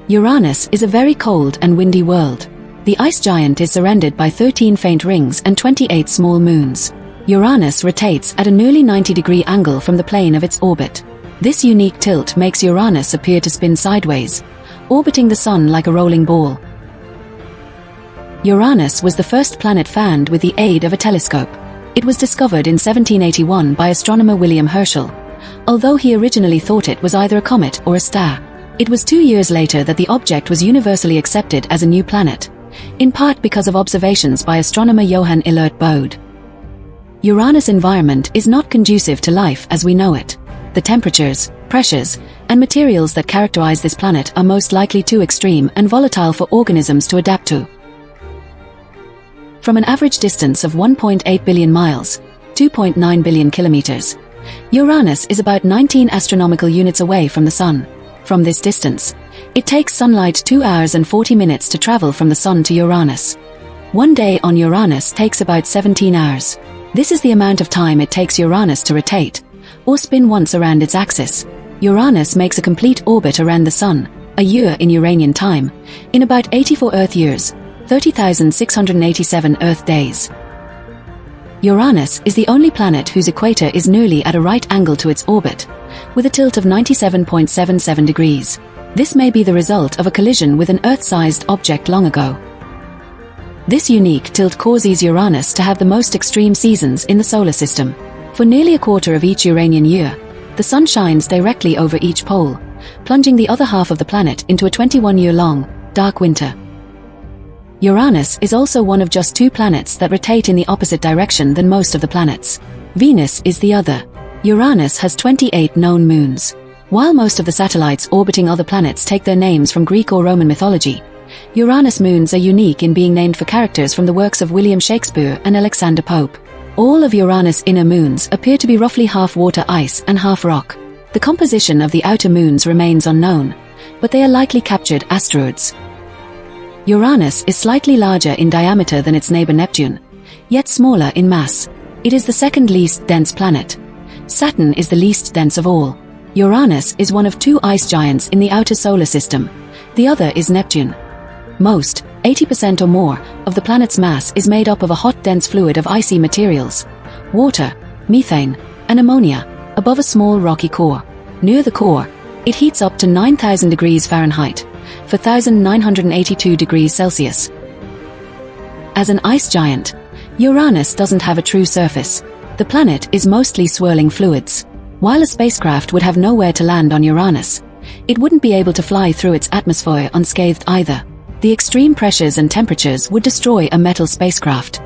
Uranus is a very cold and windy world. The ice giant is surrounded by 13 faint rings and 28 small moons. Uranus rotates at a nearly 90-degree angle from the plane of its orbit. This unique tilt makes Uranus appear to spin sideways, orbiting the Sun like a rolling ball. Uranus was the first planet found with the aid of a telescope. It was discovered in 1781 by astronomer William Herschel, although he originally thought it was either a comet or a star. It was 2 years later that the object was universally accepted as a new planet, in part because of observations by astronomer Johann Elert Bode. Uranus' environment is not conducive to life as we know it. The temperatures, pressures, and materials that characterize this planet are most likely too extreme and volatile for organisms to adapt to. From an average distance of 1.8 billion miles, 2.9 billion kilometers, Uranus is about 19 astronomical units away from the Sun. From this distance, it takes sunlight 2 hours and 40 minutes to travel from the Sun to Uranus. One day on Uranus takes about 17 hours. This is the amount of time it takes Uranus to rotate, or spin once around its axis. Uranus makes a complete orbit around the Sun, a year in Uranian time, in about 84 Earth years, 30,687 Earth days. Uranus is the only planet whose equator is nearly at a right angle to its orbit, with a tilt of 97.77 degrees. This may be the result of a collision with an Earth-sized object long ago. This unique tilt causes Uranus to have the most extreme seasons in the solar system. For nearly a quarter of each Uranian year, the Sun shines directly over each pole, plunging the other half of the planet into a 21-year-long, dark winter. Uranus is also one of just 2 planets that rotate in the opposite direction than most of the planets. Venus is the other. Uranus has 28 known moons. While most of the satellites orbiting other planets take their names from Greek or Roman mythology, Uranus moons are unique in being named for characters from the works of William Shakespeare and Alexander Pope. All of Uranus' inner moons appear to be roughly half water ice and half rock. The composition of the outer moons remains unknown, but they are likely captured asteroids. Uranus is slightly larger in diameter than its neighbor Neptune, yet smaller in mass. It is the second least dense planet. Saturn is the least dense of all. Uranus is one of 2 ice giants in the outer solar system. The other is Neptune. Most, 80% or more, of the planet's mass is made up of a hot dense fluid of icy materials, water, methane, and ammonia, above a small rocky core. Near the core, it heats up to 9,000 degrees Fahrenheit, 4,982 degrees Celsius. As an ice giant, Uranus doesn't have a true surface. The planet is mostly swirling fluids. While a spacecraft would have nowhere to land on Uranus, it wouldn't be able to fly through its atmosphere unscathed either. The extreme pressures and temperatures would destroy a metal spacecraft.